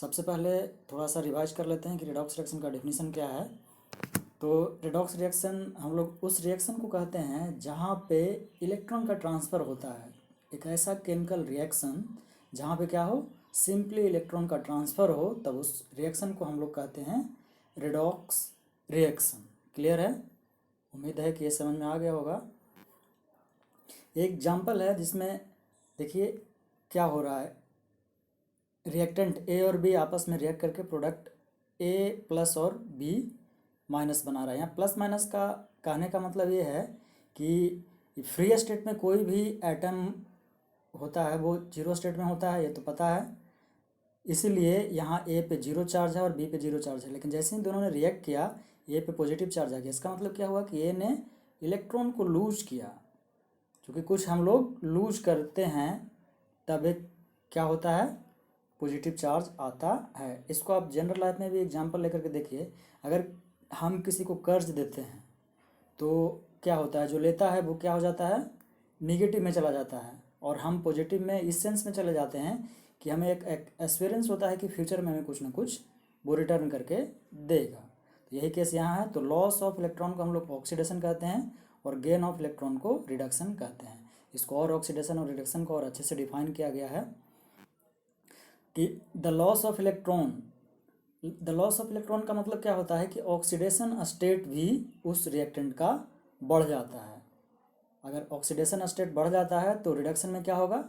सबसे पहले थोड़ा सा रिवाइज कर लेते हैं कि रेडॉक्स रिएक्शन का डेफिनेशन क्या है। तो रेडॉक्स रिएक्शन हम लोग उस रिएक्शन को कहते हैं जहाँ पे इलेक्ट्रॉन का ट्रांसफ़र होता है। एक ऐसा केमिकल रिएक्शन जहाँ पे क्या हो, सिंपली इलेक्ट्रॉन का ट्रांसफ़र हो, तब उस रिएक्शन को हम लोग कहते हैं रेडॉक्स रिएक्शन। क्लियर है? उम्मीद है कि ये समझ में आ गया होगा। एक एग्जाम्पल है जिसमें देखिए क्या हो रहा है। रिएक्टेंट ए और बी आपस में रिएक्ट करके प्रोडक्ट ए प्लस और बी माइनस बना रहा है। यहाँ प्लस माइनस का कहने का मतलब ये है कि फ्री स्टेट में कोई भी एटम होता है वो जीरो स्टेट में होता है, ये तो पता है। इसीलिए यहाँ ए पे जीरो चार्ज है और बी पे जीरो चार्ज है, लेकिन जैसे ही दोनों ने रिएक्ट किया ए पे पॉजिटिव चार्ज आ गया। इसका मतलब क्या हुआ कि ए ने इलेक्ट्रॉन को लूज किया। क्योंकि कुछ हम लोग लूज करते हैं तब एक क्या होता है, पॉजिटिव चार्ज आता है। इसको आप जनरल लाइफ में भी एग्जांपल लेकर के देखिए। अगर हम किसी को कर्ज देते हैं तो क्या होता है, जो लेता है वो क्या हो जाता है, निगेटिव में चला जाता है, और हम पॉजिटिव में इस सेंस में चले जाते हैं कि हमें एक एस्पिरेंस होता है कि फ्यूचर में हमें कुछ ना कुछ वो रिटर्न करके देगा। तो यही केस यहाँ है। तो लॉस ऑफ इलेक्ट्रॉन को हम लोग ऑक्सीडेशन कहते हैं और गेन ऑफ इलेक्ट्रॉन को रिडक्शन कहते हैं। इसको और ऑक्सीडेशन और रिडक्शन को और अच्छे से डिफाइन किया गया है कि द लॉस ऑफ इलेक्ट्रॉन का मतलब क्या होता है कि ऑक्सीडेशन स्टेट भी उस रिएक्टेंट का बढ़ जाता है। अगर ऑक्सीडेशन स्टेट बढ़ जाता है तो रिडक्शन में क्या होगा,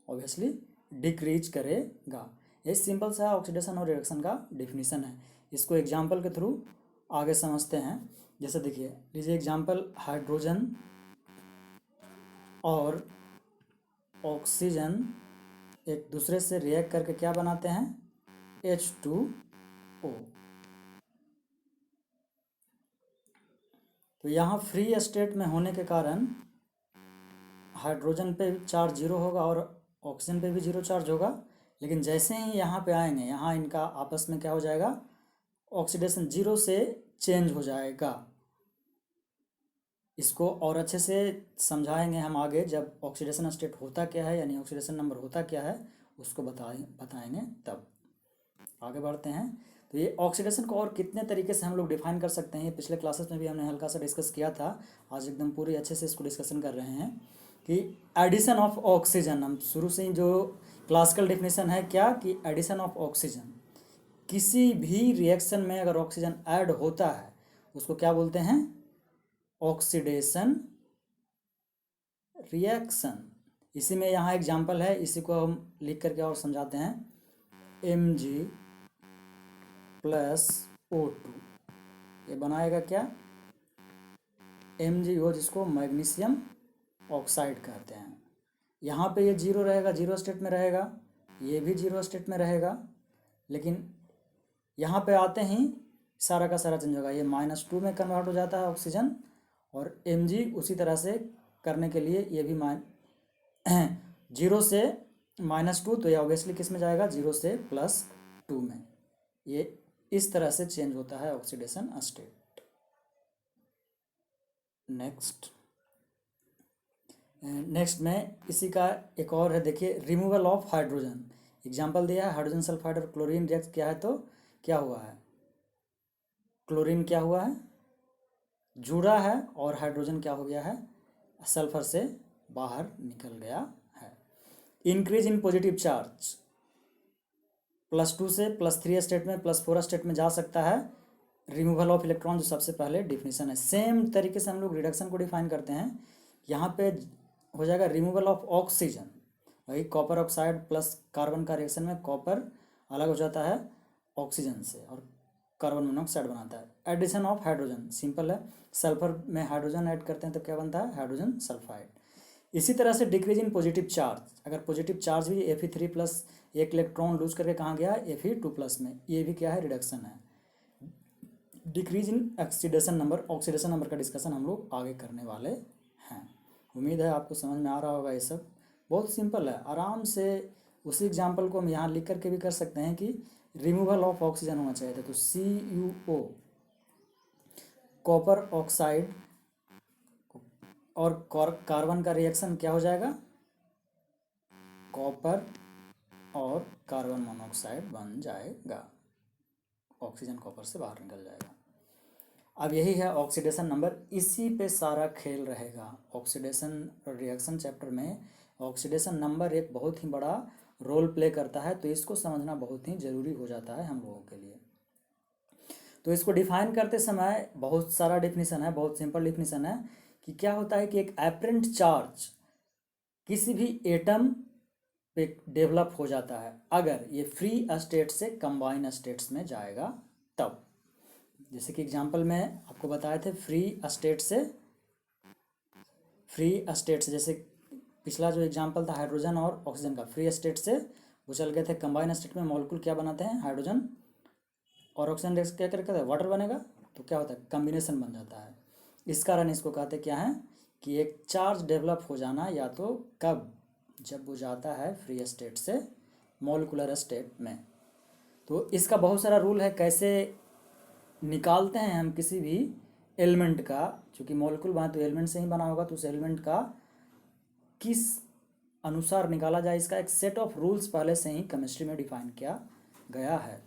ऑब्वियसली डिक्रीज करेगा। ये सिंपल सा ऑक्सीडेशन और रिडक्शन का डिफिनीशन है। इसको एग्जांपल के थ्रू आगे समझते हैं। जैसे देखिए, लीजिए एग्जांपल, हाइड्रोजन और ऑक्सीजन एक दूसरे से रिएक्ट करके क्या बनाते हैं, H2O। तो यहाँ फ्री स्टेट में होने के कारण हाइड्रोजन पे चार्ज जीरो होगा और ऑक्सीजन पे भी जीरो चार्ज होगा, लेकिन जैसे ही यहाँ पे आएंगे यहाँ इनका आपस में क्या हो जाएगा, ऑक्सीडेशन जीरो से चेंज हो जाएगा। इसको और अच्छे से समझाएंगे हम आगे, जब ऑक्सीडेशन स्टेट होता क्या है यानी ऑक्सीडेशन नंबर होता क्या है उसको बताएंगे तब। आगे बढ़ते हैं। तो ये ऑक्सीडेशन को और कितने तरीके से हम लोग डिफाइन कर सकते हैं, ये पिछले क्लासेस में भी हमने हल्का सा डिस्कस किया था। आज एकदम पूरी अच्छे से इसको डिस्कशन कर रहे हैं कि एडिशन ऑफ ऑक्सीजन। हम शुरू से ही जो क्लासिकल डेफिनेशन है क्या, कि एडिशन ऑफ ऑक्सीजन, किसी भी रिएक्शन में अगर ऑक्सीजन ऐड होता है उसको क्या बोलते हैं, ऑक्सीडेशन रिएक्शन। इसी में यहाँ एग्जाम्पल है, इसी को हम लिख करके और समझाते हैं। Mg प्लस O2 ये बनाएगा क्या, MgO, जिसको मैग्नीशियम ऑक्साइड कहते हैं। यहाँ पे ये जीरो रहेगा, जीरो स्टेट में रहेगा, ये भी जीरो स्टेट में रहेगा, लेकिन यहाँ पे आते ही सारा का सारा चेंज होगा। ये -2 में कन्वर्ट हो जाता है ऑक्सीजन, और Mg उसी तरह से करने के लिए ये भी जीरो से -2, तो ये ऑब्वियसली किस में जाएगा, जीरो से +2 में। ये इस तरह से चेंज होता है ऑक्सीडेशन स्टेट। नेक्स्ट में इसी का एक और है, देखिए रिमूवल ऑफ हाइड्रोजन। एग्जांपल दिया है, हाइड्रोजन सल्फाइड और क्लोरीन रिएक्ट किया है तो क्या हुआ है, क्लोरीन क्या हुआ है, जुड़ा है, और हाइड्रोजन क्या हो गया है, सल्फर से बाहर निकल गया है। इंक्रीज इन पॉजिटिव चार्ज, +2 से +3 स्टेट में +4 स्टेट में जा सकता है। रिमूवल ऑफ इलेक्ट्रॉन जो सबसे पहले डिफिनीशन है। सेम तरीके से हम लोग रिडक्शन को डिफाइन करते हैं। यहाँ पे हो जाएगा रिमूवल ऑफ ऑक्सीजन, वही कॉपर ऑक्साइड प्लस कार्बन का रिएक्शन में कॉपर अलग हो जाता है ऑक्सीजन से और कार्बन मोनोऑक्साइड बनाता है। एडिशन ऑफ हाइड्रोजन, सिंपल है, सल्फर में हाइड्रोजन ऐड करते हैं तो क्या बनता है, हाइड्रोजन सल्फाइड। इसी तरह से डिक्रीज इन पॉजिटिव चार्ज, अगर पॉजिटिव चार्ज भी Fe3+ एक इलेक्ट्रॉन लूज करके कहाँ गया, Fe2+ में, ये भी क्या है, रिडक्शन है। Decrease in oxidation number, oxidation number का डिस्कशन हम लोग आगे करने वाले हैं। उम्मीद है आपको समझ में आ रहा होगा। ये सब बहुत सिंपल है, आराम से उसी एग्जाम्पल को हम यहाँ लिख करके भी कर सकते हैं कि रिमूवल ऑफ ऑक्सीजन होना चाहिए था, तो CuO कॉपर ऑक्साइड और कार्बन का रिएक्शन क्या हो जाएगा, कॉपर और कार्बन मोनोऑक्साइड बन जाएगा, ऑक्सीजन कॉपर से बाहर निकल जाएगा। अब यही है ऑक्सीडेशन नंबर, इसी पे सारा खेल रहेगा। ऑक्सीडेशन रिएक्शन चैप्टर में ऑक्सीडेशन नंबर एक बहुत ही बड़ा रोल प्ले करता है, तो इसको समझना बहुत ही ज़रूरी हो जाता है हम लोगों के लिए। तो इसको डिफाइन करते समय बहुत सारा डेफिनेशन है, बहुत सिंपल डेफिनेशन है कि क्या होता है कि एक एपरेंट चार्ज किसी भी एटम पे डेवलप हो जाता है अगर ये फ्री स्टेट से कंबाइन स्टेट्स में जाएगा तब। जैसे कि एग्जांपल में आपको बताए थे फ्री स्टेट से, जैसे पिछला जो एग्जांपल था हाइड्रोजन और ऑक्सीजन का, फ्री स्टेट से वो चल गए थे कंबाइन स्टेट में, मॉलिक्यूल क्या बनाते हैं, हाइड्रोजन और ऑक्सीजन रिएक्शन क्या करता है, वाटर बनेगा, तो क्या होता है, कम्बिनेशन बन जाता है। इस कारण इसको कहते क्या है कि एक चार्ज डेवलप हो जाना या तो कब, जब वो जाता है फ्री स्टेट से मॉलिक्यूलर स्टेट में। तो इसका बहुत सारा रूल है कैसे निकालते हैं हम किसी भी एलिमेंट का, चूँकि मॉलिक्यूल बना तो एलिमेंट से ही बना होगा, तो उस एलिमेंट का किस अनुसार निकाला जाए, इसका एक सेट ऑफ रूल्स पहले से ही केमिस्ट्री में डिफाइन किया गया है।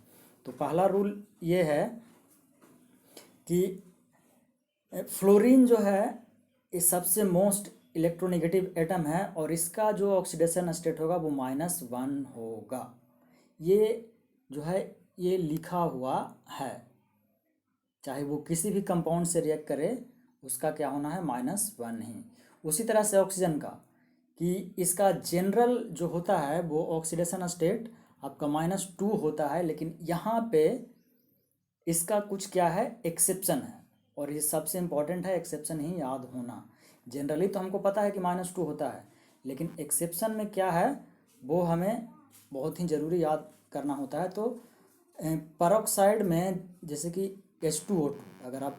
तो पहला रूल ये है कि फ्लोरीन जो है ये सबसे मोस्ट इलेक्ट्रोनेगेटिव एटम है और इसका जो ऑक्सीडेशन स्टेट होगा वो -1 होगा। ये जो है ये लिखा हुआ है, चाहे वो किसी भी कंपाउंड से रिएक्ट करे उसका क्या होना है, -1 ही। उसी तरह से ऑक्सीजन का कि इसका जनरल जो होता है वो ऑक्सीडेशन स्टेट आपका -2 होता है, लेकिन यहाँ पे इसका कुछ क्या है, एक्सेप्शन है, और ये सबसे इम्पॉर्टेंट है, एक्सेप्शन ही याद होना। जनरली तो हमको पता है कि -2 होता है, लेकिन एक्सेप्शन में क्या है वो हमें बहुत ही ज़रूरी याद करना होता है। तो पेरोक्साइड में जैसे कि H2O2, अगर आप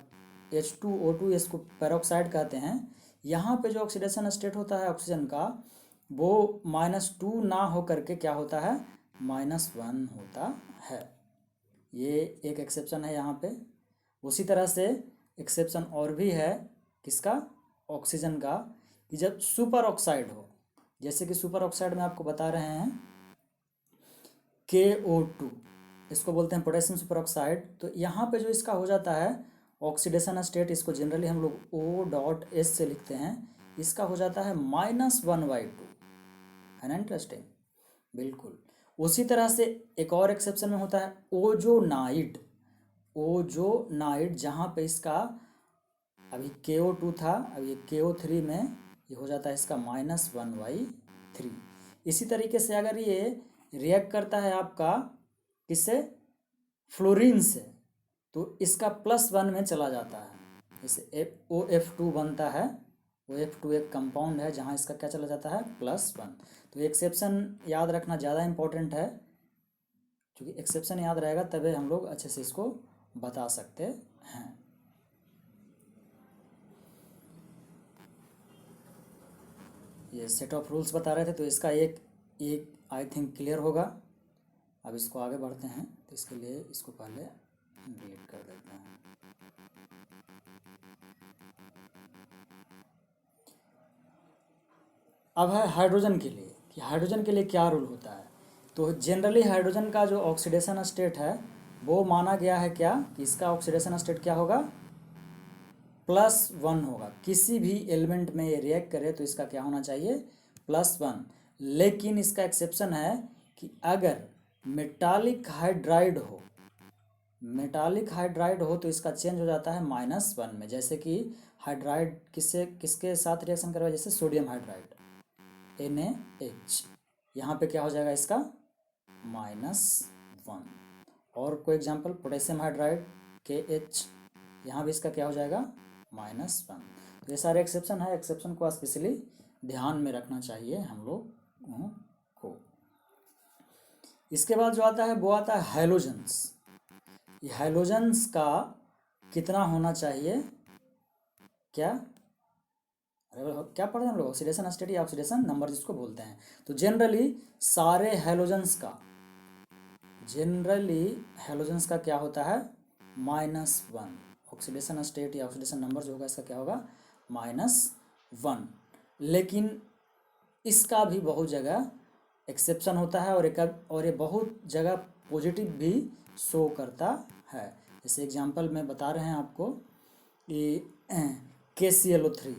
H2O2 इसको पेरोक्साइड कहते हैं, यहाँ पे जो ऑक्सीडेशन स्टेट होता है ऑक्सीजन का वो -2 ना हो करके क्या होता है, -1 होता है। ये एक एक्सेप्शन है यहाँ पे। उसी तरह से एक्सेप्शन और भी है किसका, ऑक्सीजन का, कि जब सुपर ऑक्साइड हो, जैसे कि सुपर ऑक्साइड में आपको बता रहे हैं KO2, इसको बोलते हैं पोटेशियम सुपर ऑक्साइड। तो यहाँ पे जो इसका हो जाता है ऑक्सीडेशन स्टेट, इसको जनरली हम लोग O.S से लिखते हैं, इसका हो जाता है -1/2, है ना, इंटरेस्टिंग, बिल्कुल। उसी तरह से एक और एक्सेप्शन में होता है ओजोनाइड, जहाँ पे इसका अभी KO2 था, अभी ये KO3 में ये हो जाता है इसका -1/3। इसी तरीके से अगर ये रिएक्ट करता है आपका किससे, फ्लोरीन से, तो इसका +1 में चला जाता है, जैसे OF2 बनता है, OF2 एक कंपाउंड है जहाँ इसका क्या चला जाता है, +1। तो एक्सेप्शन याद रखना ज़्यादा इम्पोर्टेंट है, क्योंकि एक्सेप्शन याद रहेगा तभी हम लोग अच्छे से इसको बता सकते हैं। ये सेट ऑफ रूल्स बता रहे थे, तो इसका एक आई थिंक क्लियर होगा। अब इसको आगे बढ़ते हैं, तो इसके लिए इसको पहले डिलीट कर देते हैं। अब है हाइड्रोजन के लिए, कि हाइड्रोजन के लिए क्या रूल होता है। तो जनरली हाइड्रोजन का जो ऑक्सीडेशन स्टेट है वो माना गया है क्या, कि इसका ऑक्सीडेशन स्टेट क्या होगा, +1 होगा। किसी भी एलिमेंट में ये रिएक्ट करे तो इसका क्या होना चाहिए, +1। लेकिन इसका एक्सेप्शन है कि अगर मेटालिक हाइड्राइड हो तो इसका चेंज हो जाता है -1 में। जैसे कि हाइड्राइड किसके साथ रिएक्शन करवाए, जैसे सोडियम हाइड्राइड NaH, यहाँ पे क्या हो जाएगा इसका -1। और कोई एग्जांपल, पोटेशियम हाइड्राइड KH, यहाँ भी इसका क्या हो जाएगा, -1। तो ये सारे एक्सेप्शन है, एक्सेप्शन को स्पेशली ध्यान में रखना चाहिए हम लोगों को। इसके बाद जो आता है वो आता है हैलोजेंस। ये हैलोजेंस का कितना होना चाहिए, क्या क्या पढ़े हम लोग, ऑक्सीडेशन स्टेट या ऑक्सीडेशन नंबर जिसको बोलते हैं। तो जनरली हैलोजेंस का क्या होता है, -1। ऑक्सीडेशन स्टेट या ऑक्सीडेशन नंबर जो होगा इसका क्या होगा, -1। लेकिन इसका भी बहुत जगह एक्सेप्शन होता है, और ये बहुत जगह पॉजिटिव भी शो करता है। जैसे एग्जांपल में बता रहे हैं आपको कि KClO3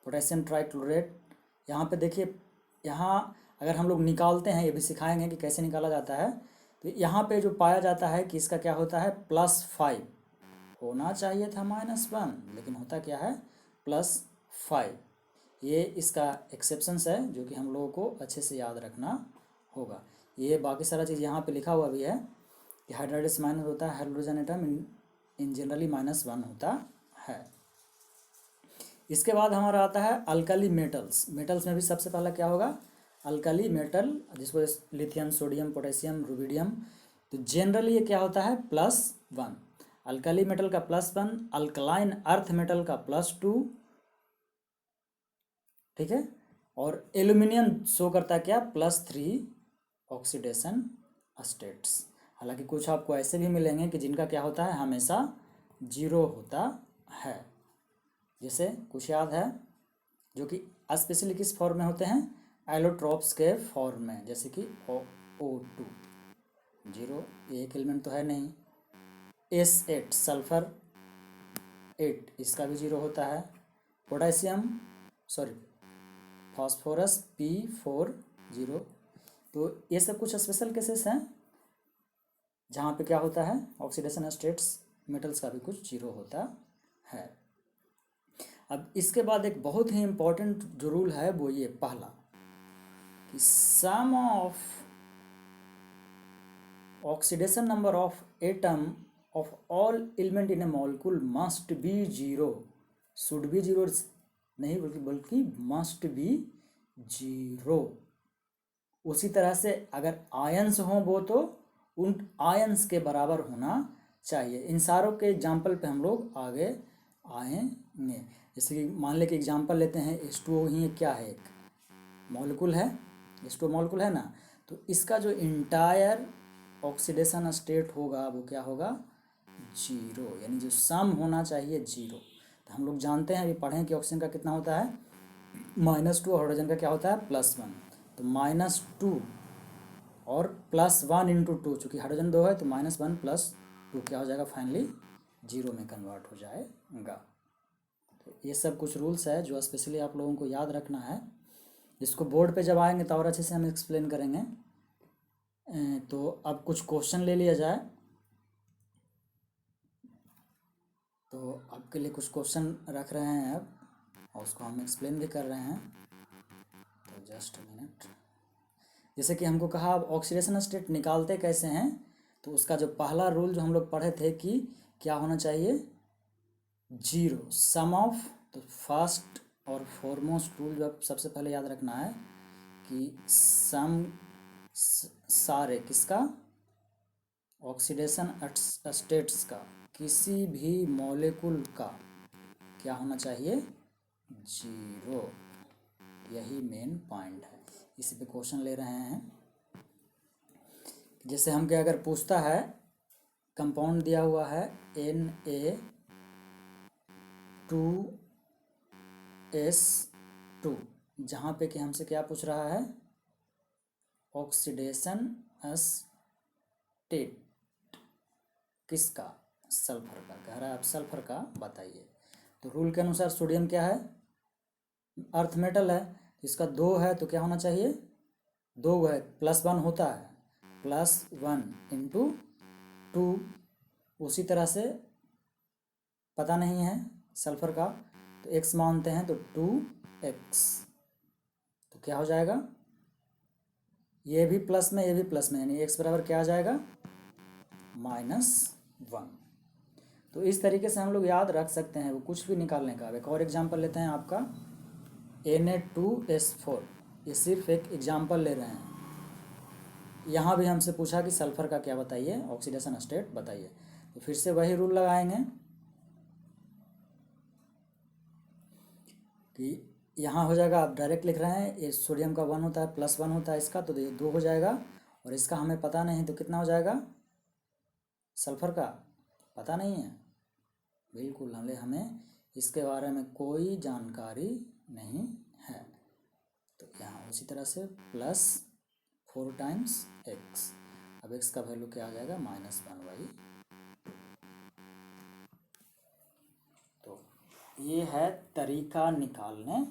पोटेशियम ट्राइक्लोरेट, यहाँ पे देखिए, यहाँ अगर हम लोग निकालते हैं, ये भी सिखाएंगे कि कैसे निकाला जाता है। तो यहाँ पे जो पाया जाता है कि इसका क्या होता है, +5 होना चाहिए था -1, लेकिन होता क्या है +5। ये इसका एक्सेप्शंस है जो कि हम लोगों को अच्छे से याद रखना होगा। ये बाकी सारा चीज़ यहाँ पे लिखा हुआ भी है कि हाइड्राइडस माइनस होता है, हाइड्रोजन एटम इन जनरली -1 होता है। इसके बाद हमारा आता है अल्कली मेटल्स। मेटल्स में भी सबसे पहला क्या होगा, अल्कली मेटल, जिसको लिथियम, सोडियम, पोटेशियम, रुबिडियम। तो जनरली ये क्या होता है +1। अल्कली मेटल का +1, अल्कलाइन अर्थ मेटल का +2, ठीक है। और एल्यूमिनियम शो करता है क्या, +3 ऑक्सीडेशन स्टेट्स। हालांकि कुछ आपको ऐसे भी मिलेंगे कि जिनका क्या होता है, हमेशा 0 होता है। जैसे कुछ याद है जो कि स्पेशली किस फॉर्म में होते हैं, एलोट्रॉप्स के फॉर्म में, जैसे कि O2 0, एक एलिमेंट तो है नहीं। S8 सल्फर 8, इसका भी 0 होता है। Potassium sorry phosphorus P4 0। तो ये सब कुछ स्पेशल केसेस हैं जहाँ पे क्या होता है, ऑक्सीडेशन स्टेट्स मेटल्स का भी कुछ 0 होता है। अब इसके बाद एक बहुत ही इम्पोर्टेंट जो रूल है वो ये पहला, कि sum of oxidation number of atom of all element in a molecule must be 0। Should be 0 नहीं, बल्कि मस्ट बी 0। उसी तरह से अगर आयंस हों वो तो उन आयंस के बराबर होना चाहिए। इन सारों के एग्जाम्पल पे हम लोग आगे आएंगे। जैसे कि मान लें कि एग्जाम्पल लेते हैं, H2O ही क्या है, एक मॉलिक्यूल है, H2O मॉलिक्यूल है ना। तो इसका जो इंटायर ऑक्सीडेशन स्टेट होगा वो क्या होगा, 0, यानी जो सम होना चाहिए 0। तो हम लोग जानते हैं, अभी पढ़ें कि ऑक्सीजन का कितना होता है -2, और हाइड्रोजन का क्या होता है +1। तो -2 और +1 × 2, चूँकि हाइड्रोजन 2 है तो -1 + 2 क्या हो जाएगा, फाइनली 0 में कन्वर्ट हो जाएगा। तो ये सब कुछ रूल्स है जो स्पेशली आप लोगों को याद रखना है। इसको बोर्ड पे जब आएंगे तो और अच्छे से हम एक्सप्लेन करेंगे। तो अब कुछ क्वेश्चन ले लिया जाए। तो आपके लिए कुछ क्वेश्चन रख रहे हैं अब, और उसको हम एक्सप्लेन भी कर रहे हैं। तो जस्ट मिनट। जैसे कि हमको कहा अब ऑक्सीडेशन स्टेट निकालते कैसे हैं, तो उसका जो पहला रूल जो हम लोग पढ़े थे कि क्या होना चाहिए, 0 सम ऑफ। तो फर्स्ट और फॉरमोस्ट रूल जो सबसे पहले याद रखना है कि सम सारे किसका, ऑक्सीडेशन स्टेट्स का, किसी भी मॉलिक्यूल का क्या होना चाहिए, 0। यही मेन पॉइंट है, इसी पे क्वेश्चन ले रहे हैं। जैसे हम क्या, अगर पूछता है कंपाउंड दिया हुआ है Na2S2, जहाँ पे कि हमसे क्या पूछ रहा है, ऑक्सीडेशन स्टेट किसका, सल्फर का। कह रहा है आप सल्फर का बताइए। तो रूल के अनुसार सोडियम क्या है, अर्थ मेटल है, इसका 2 है तो क्या होना चाहिए, 2 है, +1 होता है, +1 × 2। उसी तरह से पता नहीं है सल्फर का, तो x मानते हैं तो 2x। तो क्या हो जाएगा, ये भी प्लस में ये भी प्लस में, यानी x बराबर क्या आ जाएगा, -1। तो इस तरीके से हम लोग याद रख सकते हैं वो कुछ भी निकालने का। अब एक और एग्जांपल लेते हैं आपका Na2S4। ये सिर्फ एक एग्जांपल ले रहे हैं। यहाँ भी हमसे पूछा कि सल्फर का क्या बताइए, ऑक्सीडेशन स्टेट बताइए। तो फिर से वही रूल लगाएंगे कि यहाँ हो जाएगा, आप डायरेक्ट लिख रहे हैं, ये सोडियम का 1 होता है, +1 होता है इसका, तो ये 2 हो जाएगा। और इसका हमें पता नहीं तो कितना हो जाएगा, सल्फर का पता नहीं है, बिल्कुल हमें इसके बारे में कोई जानकारी नहीं है। तो यहाँ उसी तरह से प्लस 4 टाइम्स एक्स, अब एक्स का वैल्यू क्या आ जाएगा -1/। तो ये है तरीका निकालने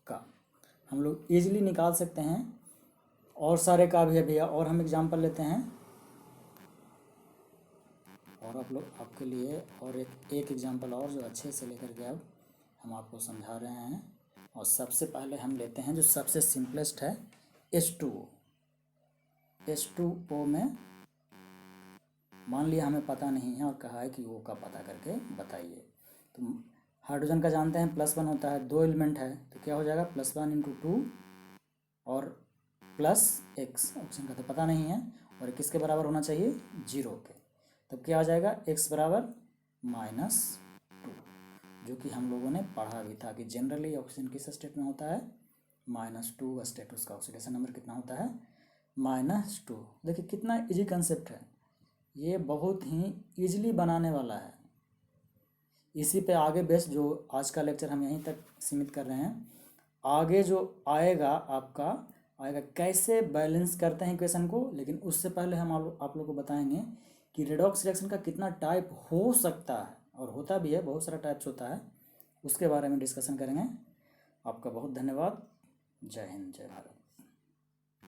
का, हम लोग इजीली निकाल सकते हैं। और सारे का भी है भैया, और हम एग्जांपल लेते हैं, और आप लोग आपके लिए और एक एग्जांपल और जो अच्छे से लेकर के अब हम आपको समझा रहे हैं। और सबसे पहले हम लेते हैं जो सबसे सिंपलेस्ट है, H2O। H2O में मान लिया हमें पता नहीं है और कहा है कि O का पता करके बताइए। तो हाइड्रोजन का जानते हैं +1 होता है, 2 एलिमेंट है तो क्या हो जाएगा +1 × 2 और +x, ऑप्शन का तो पता नहीं है, और किसके बराबर होना चाहिए 0 के। तब क्या आ जाएगा x बराबर -2, जो कि हम लोगों ने पढ़ा भी था कि जनरली ऑक्सीजन किस स्टेट में होता है -2 स्टेट, उसका ऑक्सीडेशन नंबर कितना होता है -2। देखिए कितना इजी कंसेप्ट है, ये बहुत ही इजीली बनाने वाला है। इसी पे आगे बेस जो आज का लेक्चर हम यहीं तक सीमित कर रहे हैं, आगे जो आएगा आपका आएगा कैसे बैलेंस करते हैं इक्वेशन को। लेकिन उससे पहले हम आप लोग को बताएंगे कि रेडॉक्स रिएक्शन का कितना टाइप हो सकता है, और होता भी है, बहुत सारा टाइप्स होता है, उसके बारे में डिस्कशन करेंगे। आपका बहुत धन्यवाद। जय हिंद, जय भारत।